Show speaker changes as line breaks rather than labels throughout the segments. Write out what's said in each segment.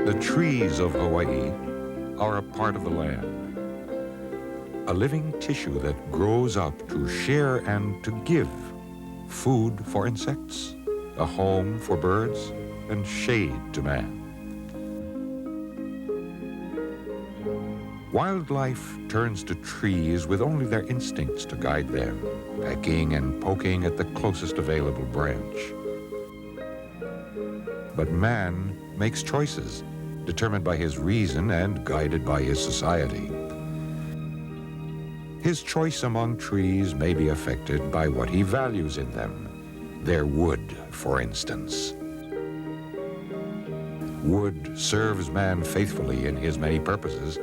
The trees of Hawaii are a part of the land, a living tissue that grows up to share and to give food for insects, a home for birds, and shade to man. Wildlife turns to trees with only their instincts to guide them, pecking and poking at the closest available branch. But man makes choices, determined by his reason and guided by his society. His choice among trees may be affected by what he values in them, their wood, for instance. Wood serves man faithfully in his many purposes.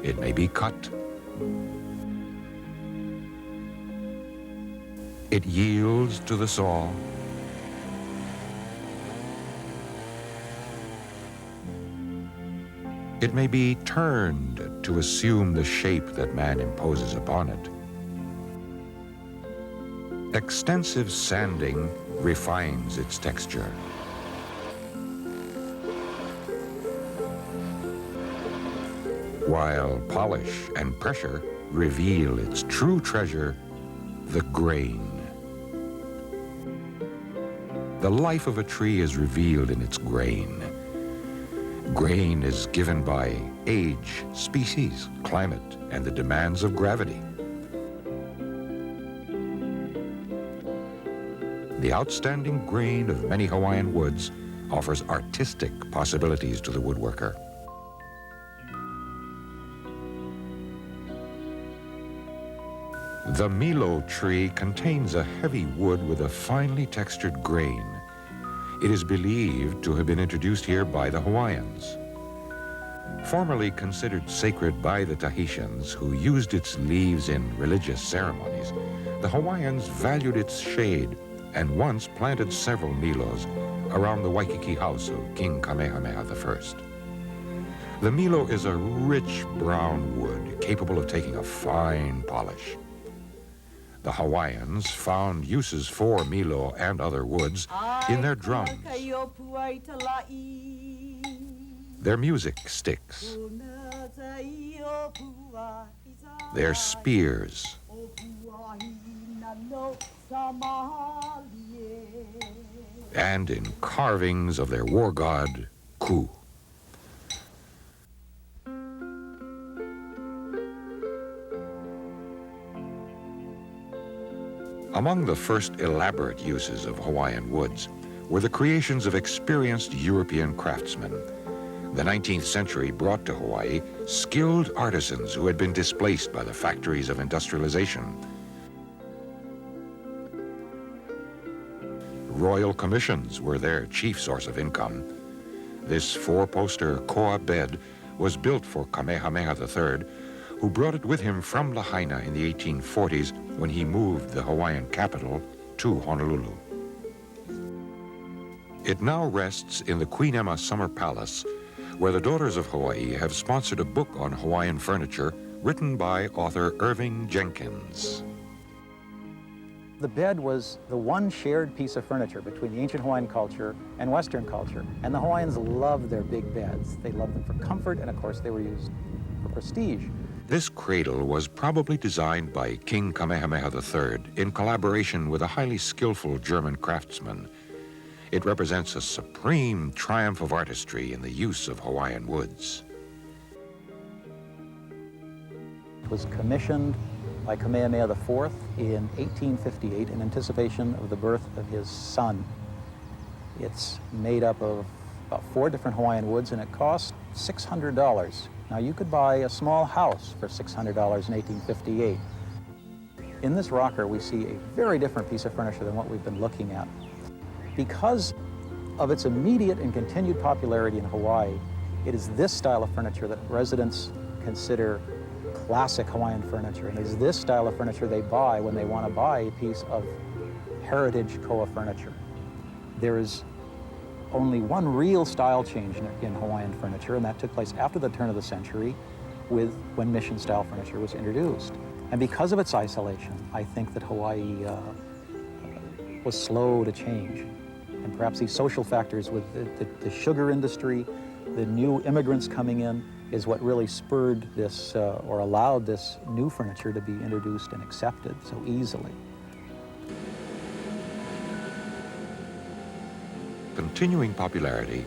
It may be cut. It yields to the saw. It may be turned to assume the shape that man imposes upon it. Extensive sanding refines its texture. While polish and pressure reveal its true treasure, the grain. The life of a tree is revealed in its grain. Grain is given by age, species, climate, and the demands of gravity. The outstanding grain of many Hawaiian woods offers artistic possibilities to the woodworker. The Milo tree contains a heavy wood with a finely textured grain. It is believed to have been introduced here by the Hawaiians. Formerly considered sacred by the Tahitians, who used its leaves in religious ceremonies, the Hawaiians valued its shade and once planted several Milos around the Waikiki house of King Kamehameha I. The Milo is a rich brown wood capable of taking a fine polish. The Hawaiians found uses for Milo and other woods in their drums, their music sticks, their spears, and in carvings of their war god, Ku. Among the first elaborate uses of Hawaiian woods were the creations of experienced European craftsmen. The 19th century brought to Hawaii skilled artisans who had been displaced by the factories of industrialization. Royal commissions were their chief source of income. This four-poster koa bed was built for Kamehameha III, who brought it with him from Lahaina in the 1840s when he moved the Hawaiian capital to Honolulu. It now rests in the Queen Emma Summer Palace, where the Daughters of Hawaii have sponsored a book on Hawaiian furniture written by author Irving Jenkins.
The bed was the one shared piece of furniture between the ancient Hawaiian culture and Western culture, and the Hawaiians loved their big beds. They loved them for comfort, and of course they were used for prestige.
This cradle was probably designed by King Kamehameha III in collaboration with a highly skillful German craftsman. It represents a supreme triumph of artistry in the use of Hawaiian woods.
It was commissioned by Kamehameha IV in 1858 in anticipation of the birth of his son. It's made up of about 4 different Hawaiian woods, and it cost $600. Now, you could buy a small house for $600 in 1858. In this rocker, we see a very different piece of furniture than what we've been looking at. Because of its immediate and continued popularity in Hawaii, it is this style of furniture that residents consider classic Hawaiian furniture, and it is this style of furniture they buy when they want to buy a piece of heritage koa furniture. There is only one real style change in Hawaiian furniture, and that took place after the turn of the century when mission-style furniture was introduced. And because of its isolation, I think that Hawaii was slow to change. And perhaps these social factors with the sugar industry, the new immigrants coming in, is what really spurred this or allowed this new furniture to be introduced and accepted so easily.
Continuing popularity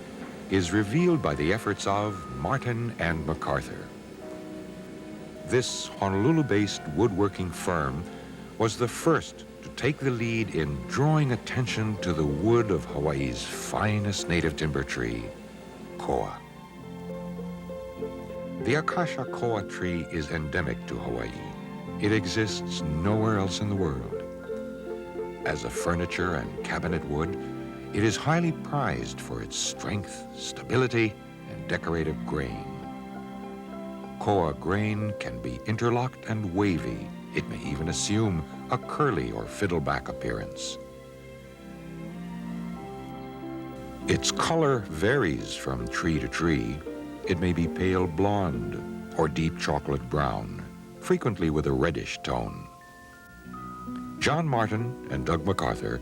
is revealed by the efforts of Martin and MacArthur. This Honolulu-based woodworking firm was the first to take the lead in drawing attention to the wood of Hawaii's finest native timber tree, koa. The Acacia koa tree is endemic to Hawaii. It exists nowhere else in the world. As a furniture and cabinet wood, it is highly prized for its strength, stability, and decorative grain. Koa grain can be interlocked and wavy. It may even assume a curly or fiddleback appearance. Its color varies from tree to tree. It may be pale blonde or deep chocolate brown, frequently with a reddish tone. John Martin and Doug MacArthur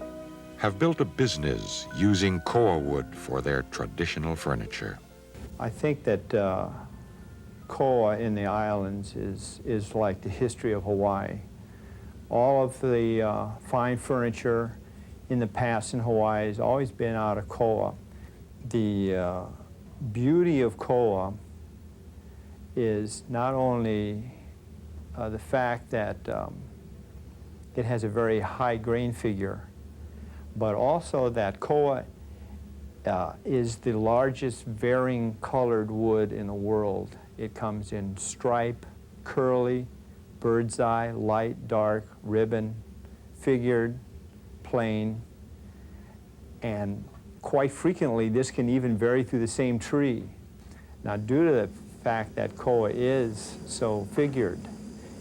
have built a business using koa wood for their traditional furniture.
I think that koa in the islands is like the history of Hawaii. All of the fine furniture in the past in Hawaii has always been out of koa. The beauty of koa is not only the fact that it has a very high grain figure, but also that koa is the largest varying colored wood in the world. It comes in stripe, curly, bird's eye, light, dark, ribbon, figured, plain, and quite frequently this can even vary through the same tree. Now, due to the fact that koa is so figured,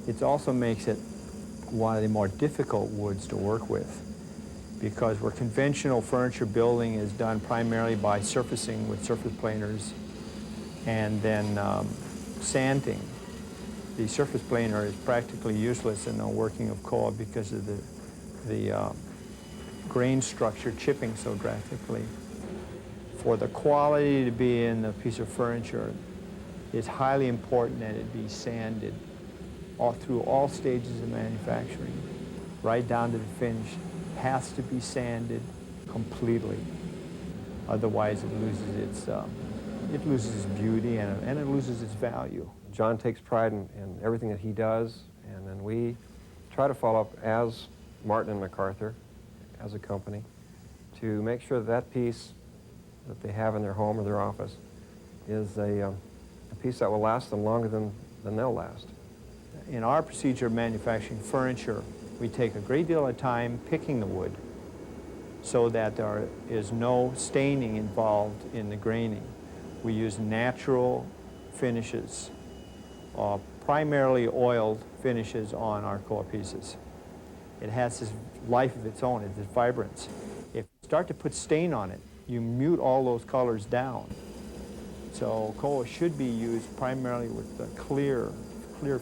it also makes it one of the more difficult woods to work with, because where conventional furniture building is done primarily by surfacing with surface planers and then sanding. The surface planer is practically useless in the working of koa because of the grain structure chipping so drastically. For the quality to be in a piece of furniture, it's highly important that it be sanded through all stages of manufacturing, right down to the finish. Has to be sanded completely. Otherwise, it loses its beauty and it loses its value.
John takes pride in everything that he does, and then we try to follow up as Martin and MacArthur, as a company, to make sure that that piece that they have in their home or their office is a piece that will last them longer than they'll last.
In our procedure of manufacturing furniture, we take a great deal of time picking the wood so that there is no staining involved in the graining. We use natural finishes, primarily oiled finishes on our koa pieces. It has this life of its own, it's vibrance. If you start to put stain on it, you mute all those colors down. So koa should be used primarily with the clear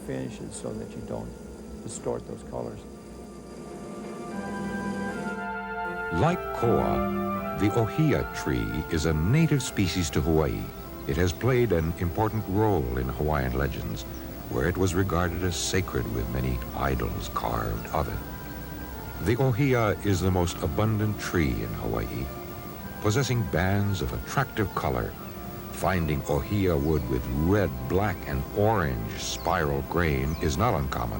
finishes so that you don't distort those colors.
Like koa, the ohia tree is a native species to Hawaii. It has played an important role in Hawaiian legends, where it was regarded as sacred with many idols carved of it. The ohia is the most abundant tree in Hawaii, possessing bands of attractive color. Finding ohia wood with red, black, and orange spiral grain is not uncommon.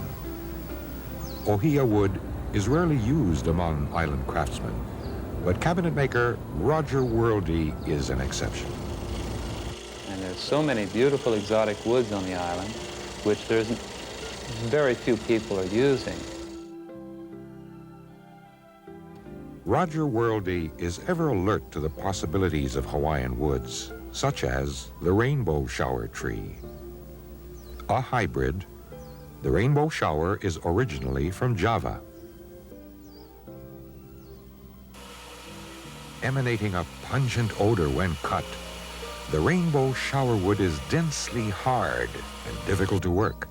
Ohia wood is rarely used among island craftsmen, But cabinet maker Roger Worldy is an exception.
And there's so many beautiful exotic woods on the island, which very few people are using.
Roger Worldy is ever alert to the possibilities of Hawaiian woods, such as the rainbow shower tree. A hybrid, the rainbow shower is originally from Java. Emanating a pungent odor when cut, the rainbow shower wood is densely hard and difficult to work,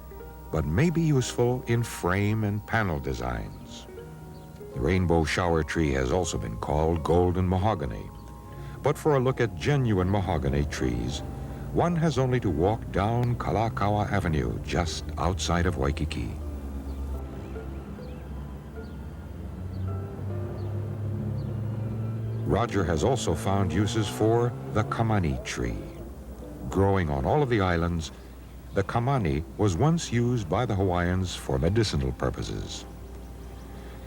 but may be useful in frame and panel designs. The rainbow shower tree has also been called golden mahogany. But for a look at genuine mahogany trees, one has only to walk down Kalakaua Avenue just outside of Waikiki. Roger has also found uses for the kamani tree. Growing on all of the islands, the kamani was once used by the Hawaiians for medicinal purposes.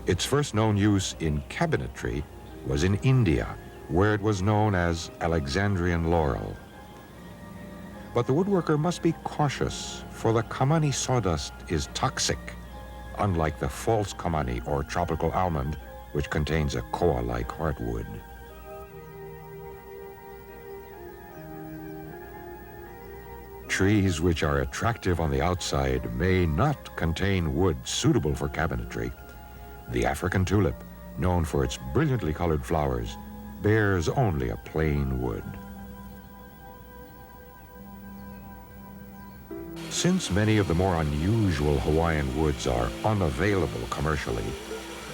Its first known use in cabinetry was in India, where it was known as Alexandrian laurel. But the woodworker must be cautious, for the kamani sawdust is toxic, unlike the false kamani or tropical almond, which contains a koa-like heartwood. Trees which are attractive on the outside may not contain wood suitable for cabinetry. The African tulip, known for its brilliantly colored flowers, bears only a plain wood. Since many of the more unusual Hawaiian woods are unavailable commercially,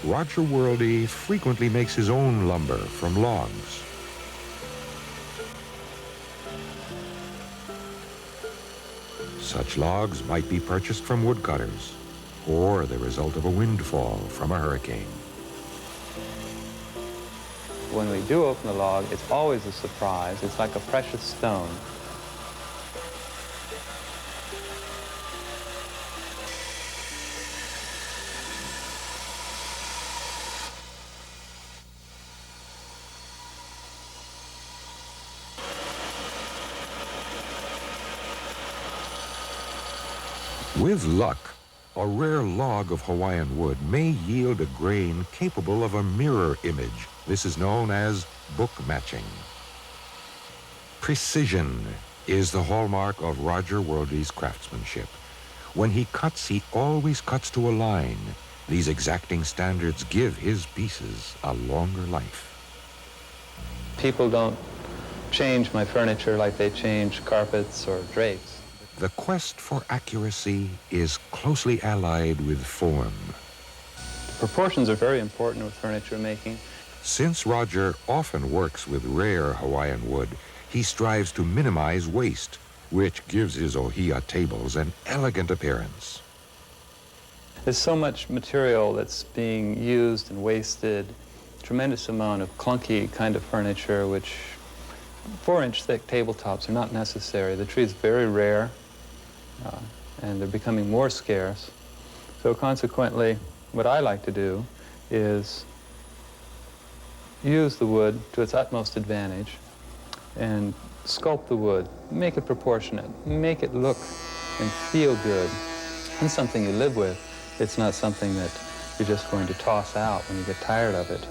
Roger Worldy frequently makes his own lumber from logs. Such logs might be purchased from woodcutters, or the result of a windfall from a hurricane.
When we do open the log, it's always a surprise. It's like a precious stone.
With luck, a rare log of Hawaiian wood may yield a grain capable of a mirror image. This is known as book matching. Precision is the hallmark of Roger Worldy's craftsmanship. When he cuts, he always cuts to a line. These exacting standards give his pieces a longer life.
People don't change my furniture like they change carpets or drapes.
The quest for accuracy is closely allied with form.
Proportions are very important with furniture making.
Since Roger often works with rare Hawaiian wood, he strives to minimize waste, which gives his ohia tables an elegant appearance.
There's so much material that's being used and wasted, tremendous amount of clunky kind of furniture, which 4-inch thick tabletops are not necessary. The tree is very rare, and they're becoming more scarce. So consequently, what I like to do is use the wood to its utmost advantage and sculpt the wood, make it proportionate, make it look and feel good, and something you live with. It's not something that you're just going to toss out when you get tired of it.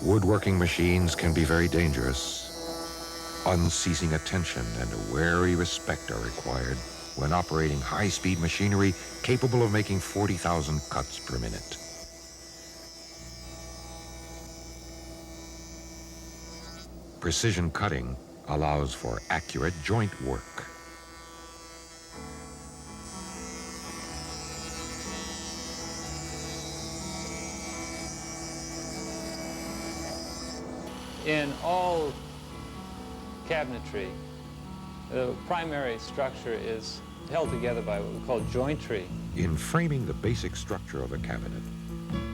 Woodworking machines can be very dangerous. Unceasing attention and a wary respect are required when operating high-speed machinery capable of making 40,000 cuts per minute. Precision cutting allows for accurate joint work.
In all cabinetry, the primary structure is held together by what we call jointry.
In framing the basic structure of a cabinet,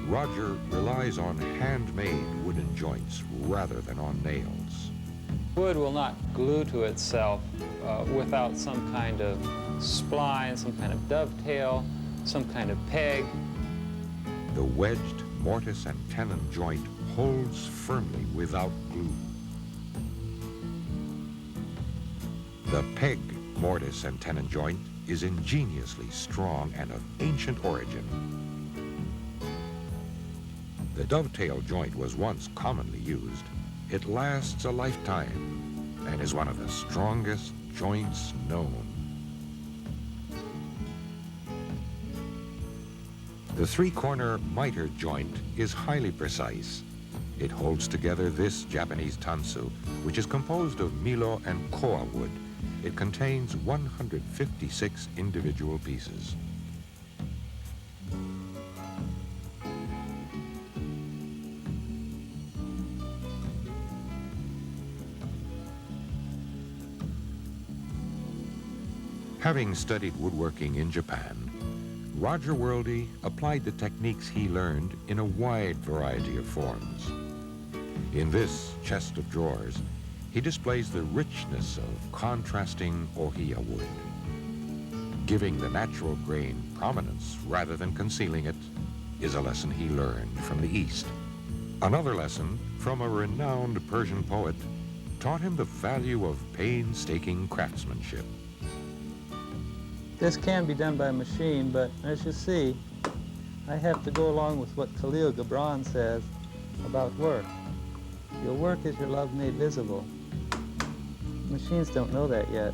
Roger relies on handmade wooden joints rather than on nails.
Wood will not glue to itself without some kind of spline, some kind of dovetail, some kind of peg.
The wedged mortise and tenon joint holds firmly without glue. The peg, mortise, and tenon joint is ingeniously strong and of ancient origin. The dovetail joint was once commonly used. It lasts a lifetime and is one of the strongest joints known. The three-corner miter joint is highly precise. It holds together this Japanese tansu, which is composed of milo and koa wood. It contains 156 individual pieces. Having studied woodworking in Japan, Roger Worldy applied the techniques he learned in a wide variety of forms. In this chest of drawers, he displays the richness of contrasting ohia wood. Giving the natural grain prominence rather than concealing it is a lesson he learned from the East. Another lesson from a renowned Persian poet taught him the value of painstaking craftsmanship.
This can be done by machine, but as you see, I have to go along with what Khalil Gibran says about work. Your work is your love made visible. Machines don't know that yet.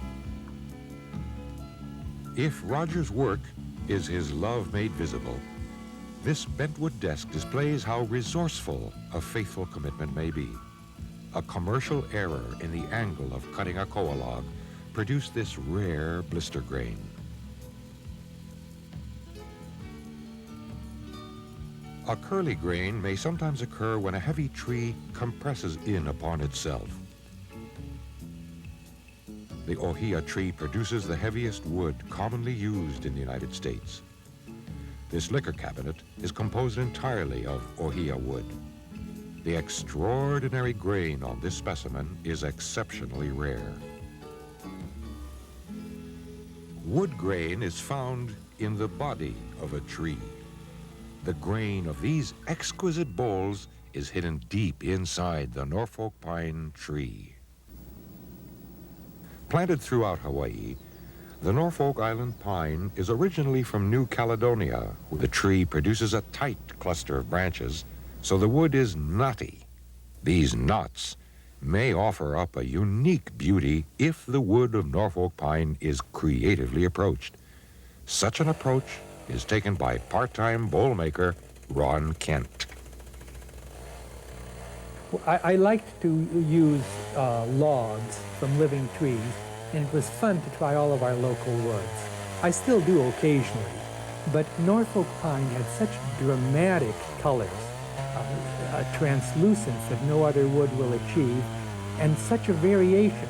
If Roger's work is his love made visible, this bentwood desk displays how resourceful a faithful commitment may be. A commercial error in the angle of cutting a koa log produced this rare blister grain. A curly grain may sometimes occur when a heavy tree compresses in upon itself. The ohia tree produces the heaviest wood commonly used in the United States. This liquor cabinet is composed entirely of ohia wood. The extraordinary grain on this specimen is exceptionally rare. Wood grain is found in the body of a tree. The grain of these exquisite bowls is hidden deep inside the Norfolk pine tree. Planted throughout Hawaii, the Norfolk Island pine is originally from New Caledonia, where the tree produces a tight cluster of branches, so the wood is knotty. These knots may offer up a unique beauty if the wood of Norfolk pine is creatively approached. Such an approach is taken by part-time bowl maker Ron Kent.
I liked to use logs from living trees, and it was fun to try all of our local woods. I still do occasionally, but Norfolk pine had such dramatic colors, a translucence that no other wood will achieve, and such a variation.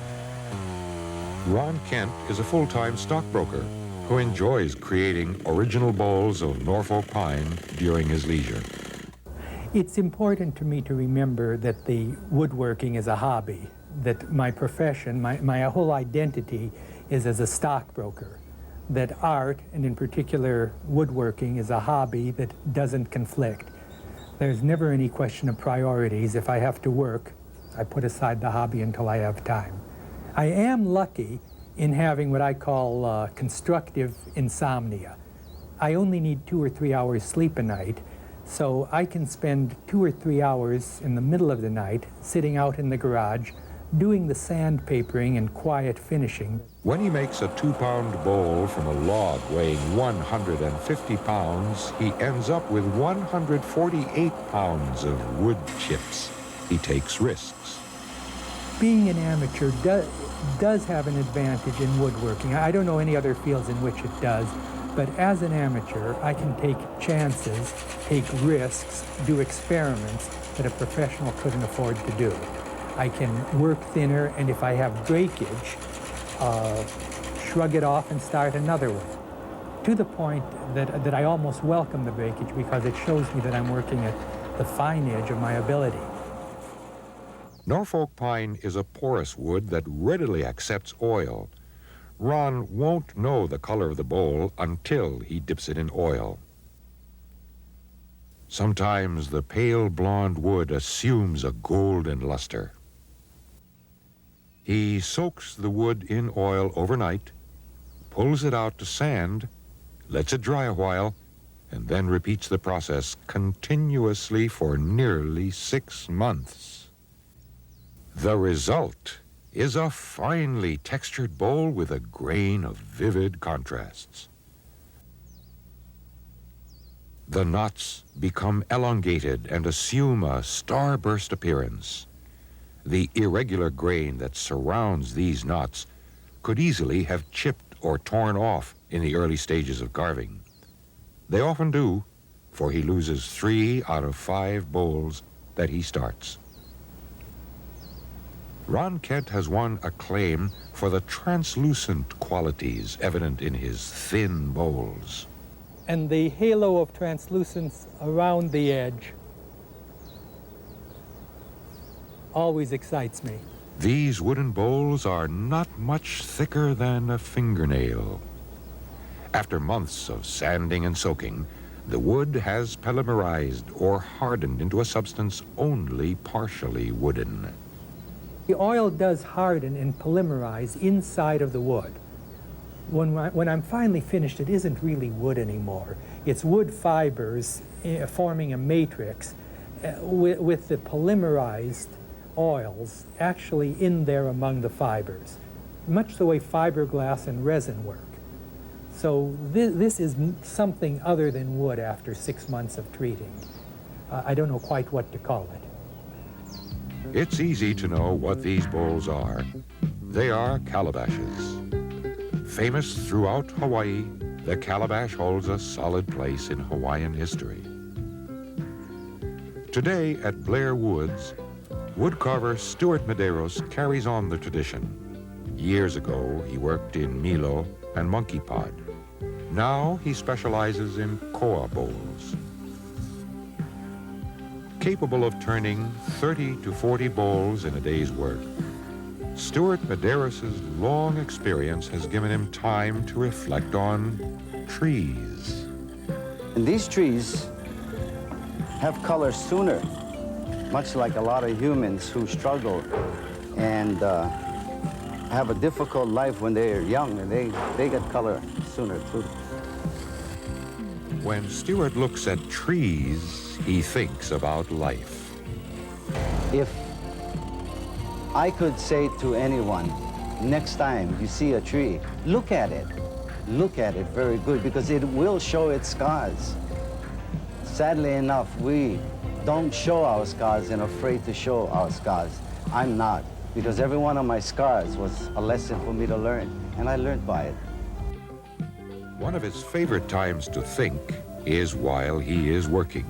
Ron Kent is a full-time stockbroker who enjoys creating original bowls of Norfolk pine during his leisure.
It's important to me to remember that the woodworking is a hobby, that my profession, my whole identity is as a stockbroker, that art, and in particular woodworking, is a hobby that doesn't conflict. There's never any question of priorities. If I have to work, I put aside the hobby until I have time. I am lucky in having what I call constructive insomnia. I only need 2 or 3 hours sleep a night, so I can spend 2 or 3 hours in the middle of the night sitting out in the garage doing the sandpapering and quiet finishing.
When he makes a 2-pound bowl from a log weighing 150 pounds, he ends up with 148 pounds of wood chips. He takes risks.
Being an amateur does have an advantage in woodworking. I don't know any other fields in which it does, but as an amateur, I can take chances, take risks, do experiments that a professional couldn't afford to do. I can work thinner, and if I have breakage, shrug it off and start another one. To the point that I almost welcome the breakage because it shows me that I'm working at the fine edge of my ability.
Norfolk pine is a porous wood that readily accepts oil. Ron won't know the color of the bowl until he dips it in oil. Sometimes the pale blonde wood assumes a golden luster. He soaks the wood in oil overnight, pulls it out to sand, lets it dry a while, and then repeats the process continuously for nearly 6 months. The result is a finely textured bowl with a grain of vivid contrasts. The knots become elongated and assume a starburst appearance. The irregular grain that surrounds these knots could easily have chipped or torn off in the early stages of carving. They often do, for he loses 3 out of 5 bowls that he starts. Ron Kent has won acclaim for the translucent qualities evident in his thin bowls.
And the halo of translucence around the edge always excites me.
These wooden bowls are not much thicker than a fingernail. After months of sanding and soaking, the wood has polymerized or hardened into a substance only partially wooden.
The oil does harden and polymerize inside of the wood. When I'm finally finished, it isn't really wood anymore. It's wood fibers forming a matrix with the polymerized oils actually in there among the fibers, much the way fiberglass and resin work. So this is something other than wood after 6 months of treating. I don't know quite what to call it.
It's easy to know what these bowls are. They are calabashes. Famous throughout Hawaii, the calabash holds a solid place in Hawaiian history. Today at Blair Woods, woodcarver Stuart Medeiros carries on the tradition. Years ago, he worked in Milo and Monkey Pod. Now he specializes in koa bowls. Capable of turning 30 to 40 bowls in a day's work, Stuart Medeiros' long experience has given him time to reflect on trees.
And these trees have color sooner, much like a lot of humans who struggle and have a difficult life when they're young, and they get color sooner too.
When Stuart looks at trees, he thinks about life.
If I could say to anyone, next time you see a tree, look at it. Look at it very good, because it will show its scars. Sadly enough, we don't show our scars and are afraid to show our scars. I'm not, because every one of my scars was a lesson for me to learn, and I learned by it.
One of his favorite times to think is while he is working.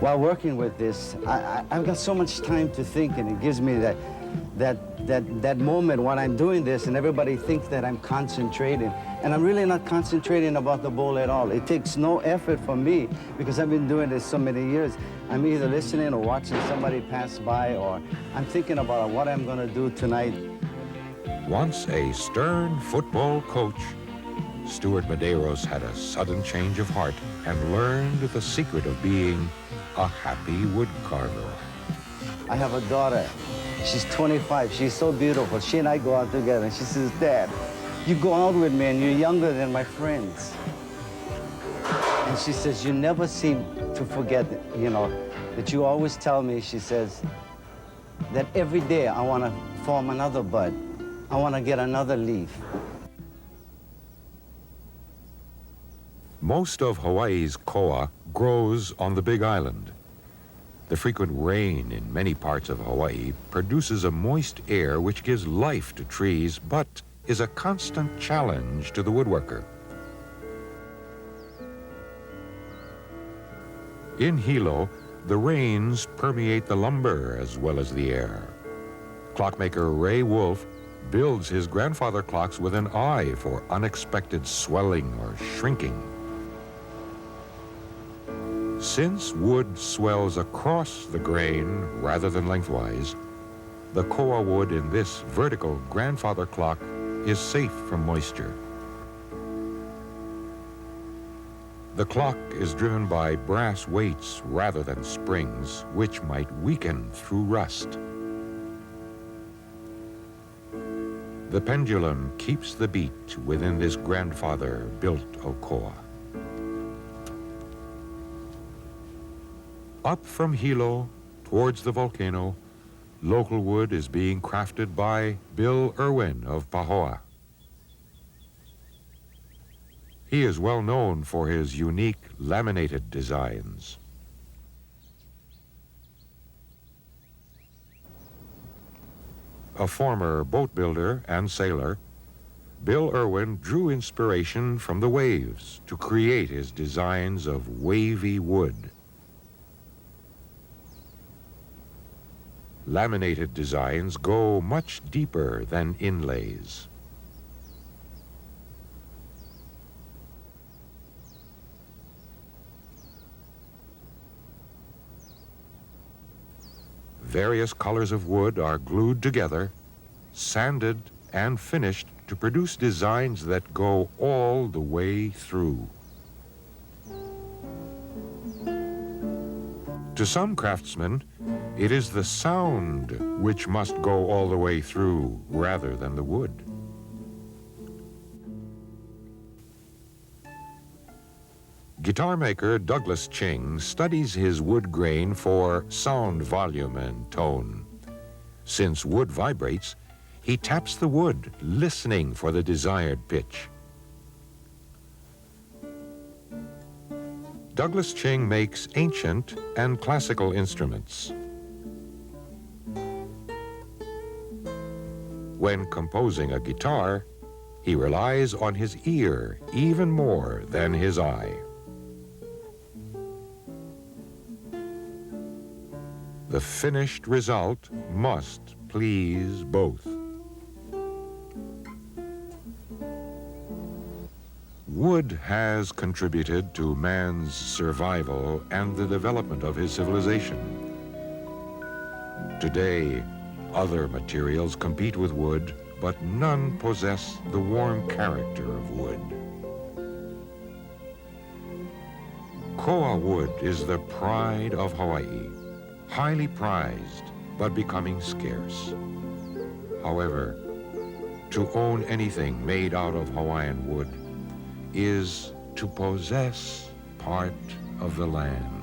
While working with this, I've got so much time to think, and it gives me that moment when I'm doing this and everybody thinks that I'm concentrating. And I'm really not concentrating about the bowl at all. It takes no effort from me because I've been doing this so many years. I'm either listening or watching somebody pass by, or I'm thinking about what I'm gonna do tonight.
Once a stern football coach, Stuart Medeiros had a sudden change of heart and learned the secret of being a happy woodcarver.
I have a daughter. She's 25. She's so beautiful. She and I go out together, and she says, "Dad, you go out with me, and you're younger than my friends." And she says, "You never seem to forget, that you always tell me," she says, "that every day I want to form another bud. I want to get another leaf."
Most of Hawaii's koa grows on the Big Island. The frequent rain in many parts of Hawaii produces a moist air which gives life to trees, but is a constant challenge to the woodworker. In Hilo, the rains permeate the lumber as well as the air. Clockmaker Ray Wolf builds his grandfather clocks with an eye for unexpected swelling or shrinking. Since wood swells across the grain rather than lengthwise, the koa wood in this vertical grandfather clock is safe from moisture. The clock is driven by brass weights rather than springs, which might weaken through rust. The pendulum keeps the beat within this grandfather-built Ocoa. Up from Hilo, towards the volcano, local wood is being crafted by Bill Irwin of Pahoa. He is well known for his unique laminated designs. A former boat builder and sailor, Bill Irwin drew inspiration from the waves to create his designs of wavy wood. Laminated designs go much deeper than inlays. Various colors of wood are glued together, sanded, and finished to produce designs that go all the way through. To some craftsmen, it is the sound which must go all the way through rather than the wood. Guitar maker Douglas Ching studies his wood grain for sound volume and tone. Since wood vibrates, he taps the wood, listening for the desired pitch. Douglas Ching makes ancient and classical instruments. When composing a guitar, he relies on his ear even more than his eye. The finished result must please both. Wood has contributed to man's survival and the development of his civilization. Today, other materials compete with wood, but none possess the warm character of wood. Koa wood is the pride of Hawaii, highly prized, but becoming scarce. However, to own anything made out of Hawaiian wood is to possess part of the land.